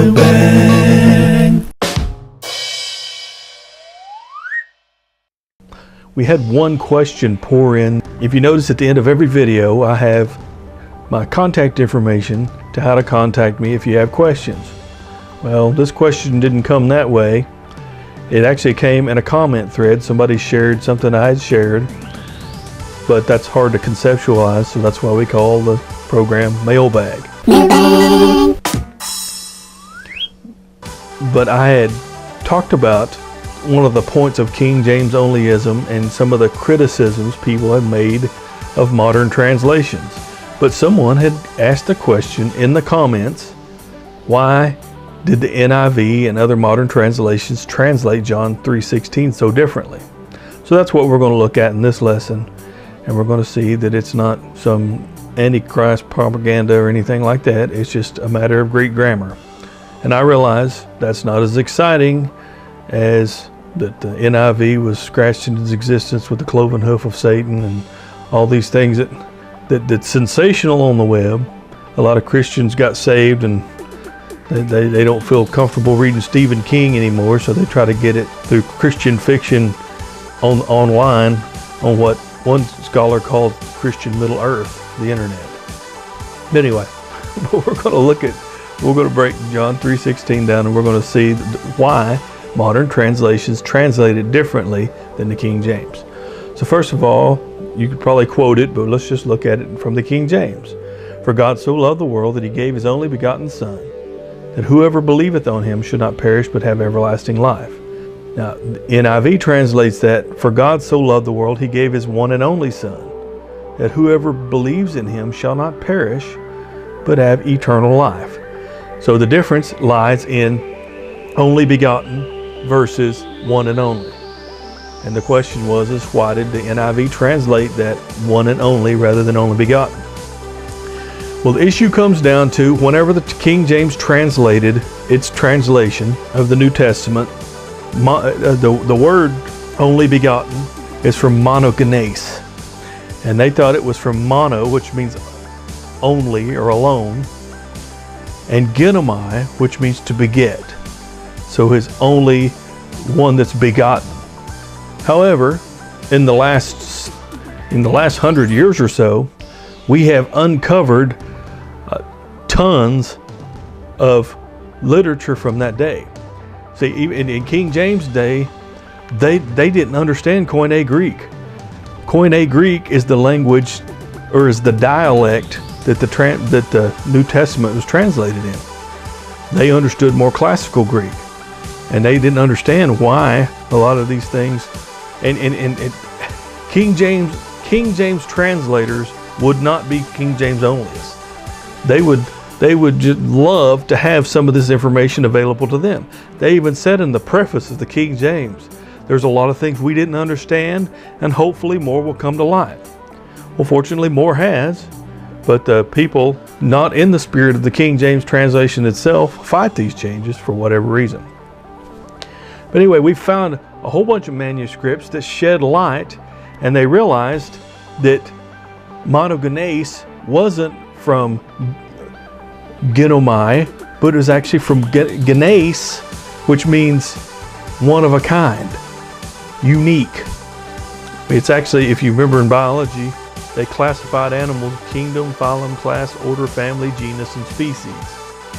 Mailbag. We had one question pour in. If you notice at the end of every video, I have my contact information to how to contact me if you have questions. Well, this question didn't come that way. It actually came in a comment thread. Somebody shared something I had shared, but that's hard to conceptualize, so that's why we call the program Mailbag. But I had talked about one of the points of King James onlyism and some of the criticisms people have made of modern translations. But someone had asked a question in the comments, why did the NIV and other modern translations translate John 3:16 so differently? So that's what we're going to look at in this lesson, and we're going to see that it's not some Antichrist propaganda or anything like that. It's just a matter of Greek grammar. And I realize that's not as exciting as that the NIV was scratched into existence with the cloven hoof of Satan and all these things that's sensational on the web. A lot of Christians got saved and they don't feel comfortable reading Stephen King anymore, so they try to get it through Christian fiction online on what one scholar called Christian Middle Earth, the internet. But anyway, we're going to break John 3:16 down, and we're going to see why modern translations translate it differently than the King James. So first of all, you could probably quote it, but let's just look at it from the King James. For God so loved the world that he gave his only begotten Son, that whoever believeth on him should not perish but have everlasting life. Now, NIV translates that, for God so loved the world, he gave his one and only Son, that whoever believes in him shall not perish but have eternal life. So the difference lies in only begotten versus one and only. And the question was, why did the NIV translate that one and only rather than only begotten? Well, the issue comes down to whenever the King James translated its translation of the New Testament, the word only begotten is from monogenes. And they thought it was from mono, which means only or alone, and genomai, which means to beget. So his only one that's begotten. However, in the last 100 years or so, we have uncovered tons of literature from that day. See, even in King James' day, they didn't understand Koine Greek. Koine Greek is the language, or is the dialect that the New Testament was translated in. They understood more classical Greek, and they didn't understand why a lot of these things. And King James translators would not be King James onlyists. They would just love to have some of this information available to them. They even said in the preface of the King James, there's a lot of things we didn't understand, and hopefully more will come to light. Well, fortunately, more has, but the people not in the spirit of the King James translation itself fight these changes for whatever reason. But anyway, we found a whole bunch of manuscripts that shed light, and they realized that monogenes wasn't from genomai, but it was actually from genes, which means one of a kind, unique. It's actually, if you remember in biology, they classified animals: kingdom, phylum, class, order, family, genus, and species.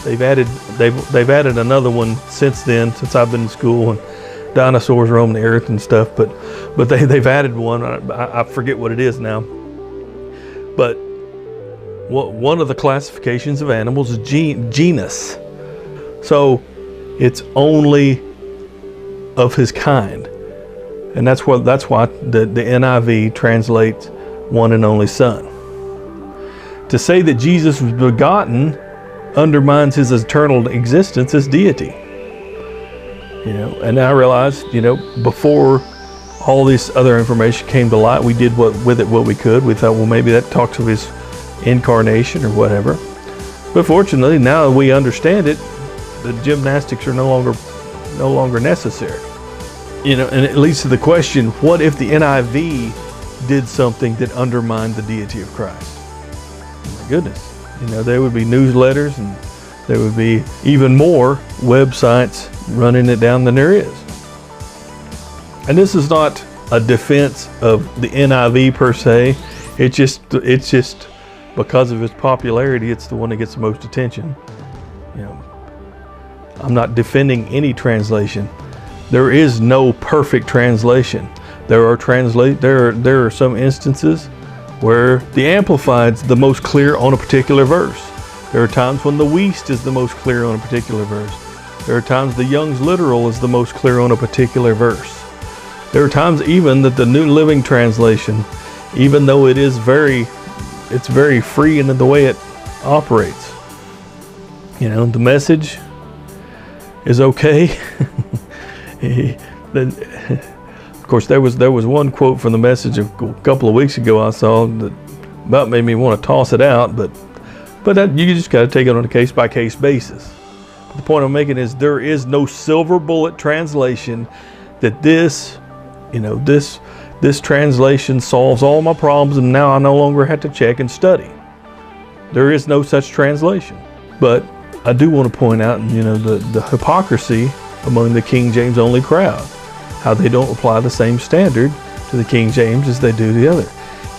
They've added another one since then, since I've been in school, and dinosaurs roam the earth and stuff. But they've added one. I forget what it is now. But one of the classifications of animals is genus. So it's only of his kind, and that's why the NIV translates one and only Son. To say that Jesus was begotten undermines his eternal existence as deity. And I realized, before all this other information came to light, we did what we could. We thought, well, maybe that talks of his incarnation or whatever. But fortunately, now that we understand it, the gymnastics are no longer necessary. And it leads to the question, what if the NIV did something that undermined the deity of Christ? Oh my goodness. There would be newsletters and there would be even more websites running it down than there is. And this is not a defense of the NIV per se. It's just because of its popularity, it's the one that gets the most attention. You know, I'm not defending any translation. There is no perfect translation. There are some instances where the Amplified's the most clear on a particular verse. There are times when the Wuest is the most clear on a particular verse. There are times the Young's Literal is the most clear on a particular verse. There are times even that the New Living Translation, even though it's very free in the way it operates. You know, the Message is okay. Of course, there was one quote from the Message a couple of weeks ago I saw that about made me want to toss it out, but that, you just got to take it on a case-by-case basis. But the point I'm making is there is no silver bullet translation that this translation solves all my problems and now I no longer have to check and study. There is no such translation. But I do want to point out, the hypocrisy among the King James only crowd, how they don't apply the same standard to the King James as they do the other.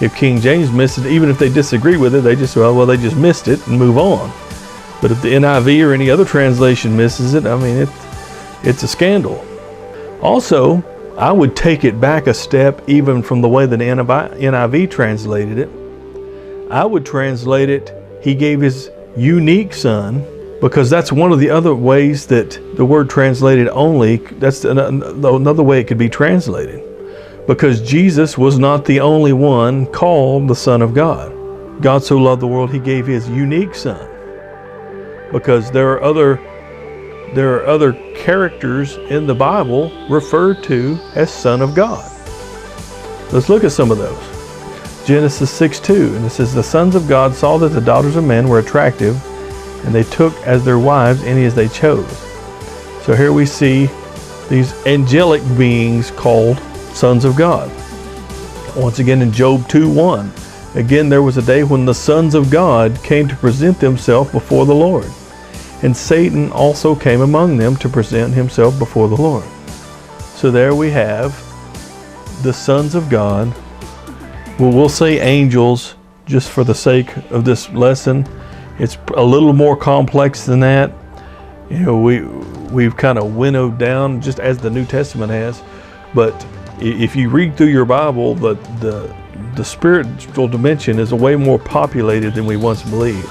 If King James missed it, even if they disagree with it, they just missed it and move on. But if the NIV or any other translation misses it, I mean, it's a scandal. Also, I would take it back a step even from the way that NIV translated it. I would translate it, He gave His unique Son, because that's one of the other ways that the word translated only, that's another way it could be translated. Because Jesus was not the only one called the Son of God. God so loved the world, He gave His unique Son. Because there are other characters in the Bible referred to as Son of God. Let's look at some of those. Genesis 6:2, and it says, the sons of God saw that the daughters of men were attractive, and they took as their wives any as they chose. So here we see these angelic beings called sons of God. Once again in Job 2:1, again there was a day when the sons of God came to present themselves before the Lord. And Satan also came among them to present himself before the Lord. So there we have the sons of God. Well, we'll say angels just for the sake of this lesson. It's a little more complex than that. We've kind of winnowed down just as the New Testament has. But if you read through your Bible, the spiritual dimension is way more populated than we once believed.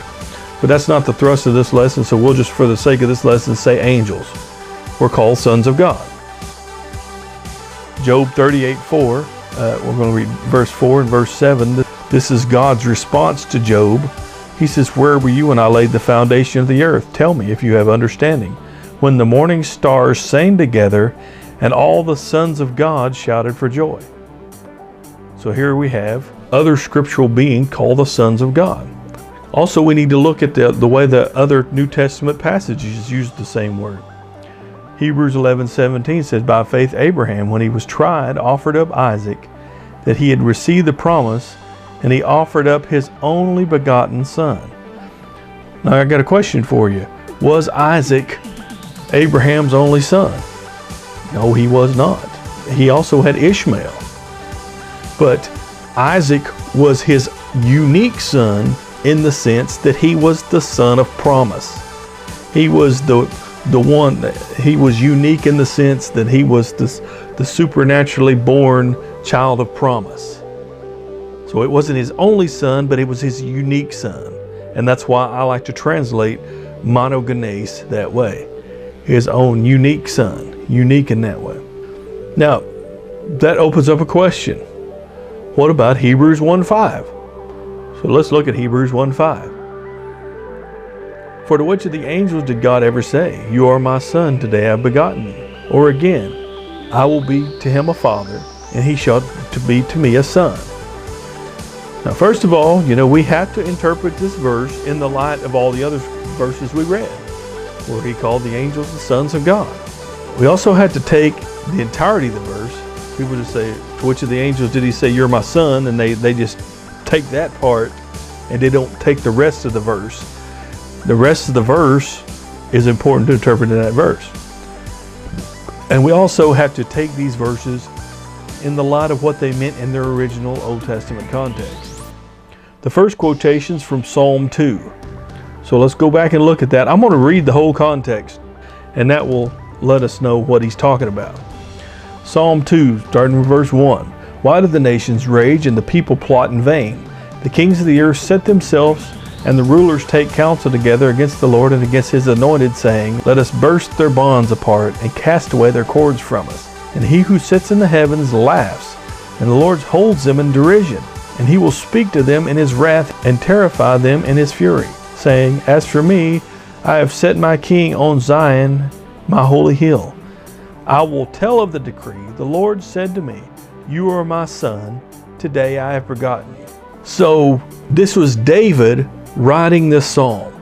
But that's not the thrust of this lesson, so we'll just, for the sake of this lesson, say angels. We're called sons of God. Job 38:4, we're going to read verse 4 and verse 7. This is God's response to Job. He says, where were you when I laid the foundation of the earth? Tell me if you have understanding. When the morning stars sang together, and all the sons of God shouted for joy. So here we have other scriptural beings called the sons of God. Also, we need to look at the way the other New Testament passages use the same word. Hebrews 11:17 says, by faith Abraham, when he was tried, offered up Isaac, that he had received the promise, and he offered up his only begotten son. Now I got a question for you. Was Isaac Abraham's only son? No, he was not. He also had Ishmael. But Isaac was his unique son in the sense that he was the son of promise. He was the one, he was unique in the sense that he was the supernaturally born child of promise. So it wasn't his only son, but it was his unique son. And that's why I like to translate monogenes that way. His own unique son, unique in that way. Now, that opens up a question. What about Hebrews 1:5? So let's look at Hebrews 1:5. For to which of the angels did God ever say, you are my son, today I have begotten you? Or again, I will be to him a father, and he shall be to me a son. Now, first of all, we have to interpret this verse in the light of all the other verses we read, where he called the angels the sons of God. We also had to take the entirety of the verse. People just say, to which of the angels did he say, you're my son? And they just take that part and they don't take the rest of the verse. the rest of the verse is important to interpret in that verse. And we also have to take these verses in the light of what they meant in their original Old Testament context. The first quotation's from Psalm 2. So let's go back and look at that. I'm going to read the whole context, and that will let us know what he's talking about. Psalm 2, starting with verse 1. Why do the nations rage and the people plot in vain? The kings of the earth set themselves, and the rulers take counsel together against the Lord and against his anointed, saying, Let us burst their bonds apart and cast away their cords from us. And he who sits in the heavens laughs, and the Lord holds them in derision. And he will speak to them in his wrath and terrify them in his fury, saying, As for me, I have set my king on Zion, my holy hill. I will tell of the decree. The Lord said to me, You are my son. Today I have begotten you. So this was David writing this psalm.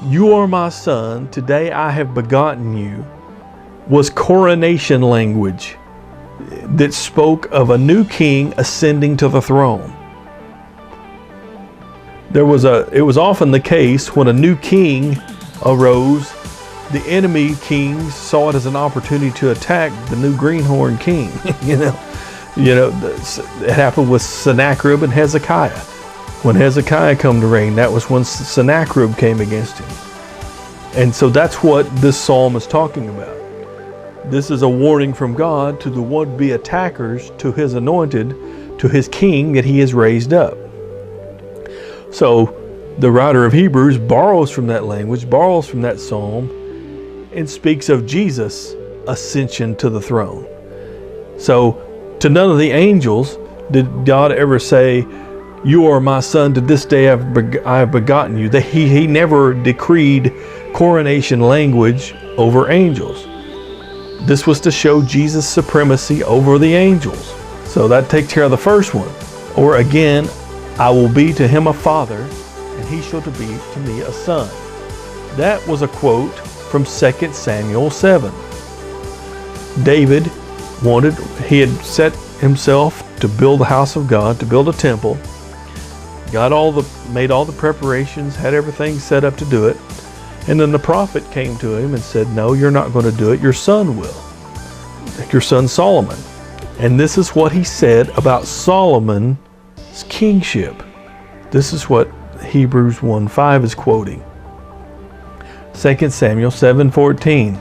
You are my son. Today I have begotten you was coronation language that spoke of a new king ascending to the throne. It was often the case when a new king arose, the enemy kings saw it as an opportunity to attack the new greenhorn king. It happened with Sennacherib and Hezekiah. When Hezekiah came to reign, that was when Sennacherib came against him. And so that's what this psalm is talking about. This is a warning from God to the would-be attackers, to his anointed, to his king that he has raised up. So the writer of Hebrews borrows from that language, borrows from that psalm, and speaks of Jesus' ascension to the throne. So to none of the angels did God ever say, You are my son, to this day I have begotten you. He never decreed coronation language over angels. This was to show Jesus' supremacy over the angels. So that takes care of the first one. Or again, I will be to him a father, and he shall be to me a son. That was a quote from 2 Samuel 7. David he had set himself to build the house of God, to build a temple, made all the preparations, had everything set up to do it. And then the prophet came to him and said, No, you're not going to do it. Your son will. Your son Solomon. And this is what he said about Solomon's kingship. This is what Hebrews 1:5 is quoting. 2 Samuel 7:14.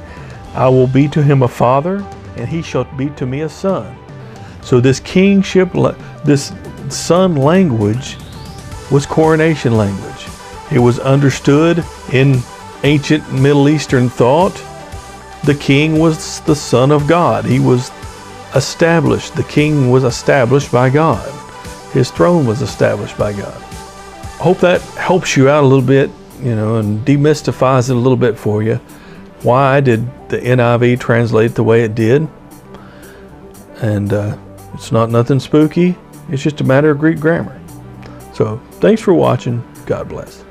I will be to him a father, and he shall be to me a son. So this kingship, this son language was coronation language. It was understood in ancient Middle Eastern thought. The king was the son of God. He was established. The king was established by God. His throne was established by God. I hope that helps you out a little bit, and demystifies it a little bit for you. Why did the NIV translate the way it did? And it's not nothing spooky. It's just a matter of Greek grammar. So thanks for watching. God bless.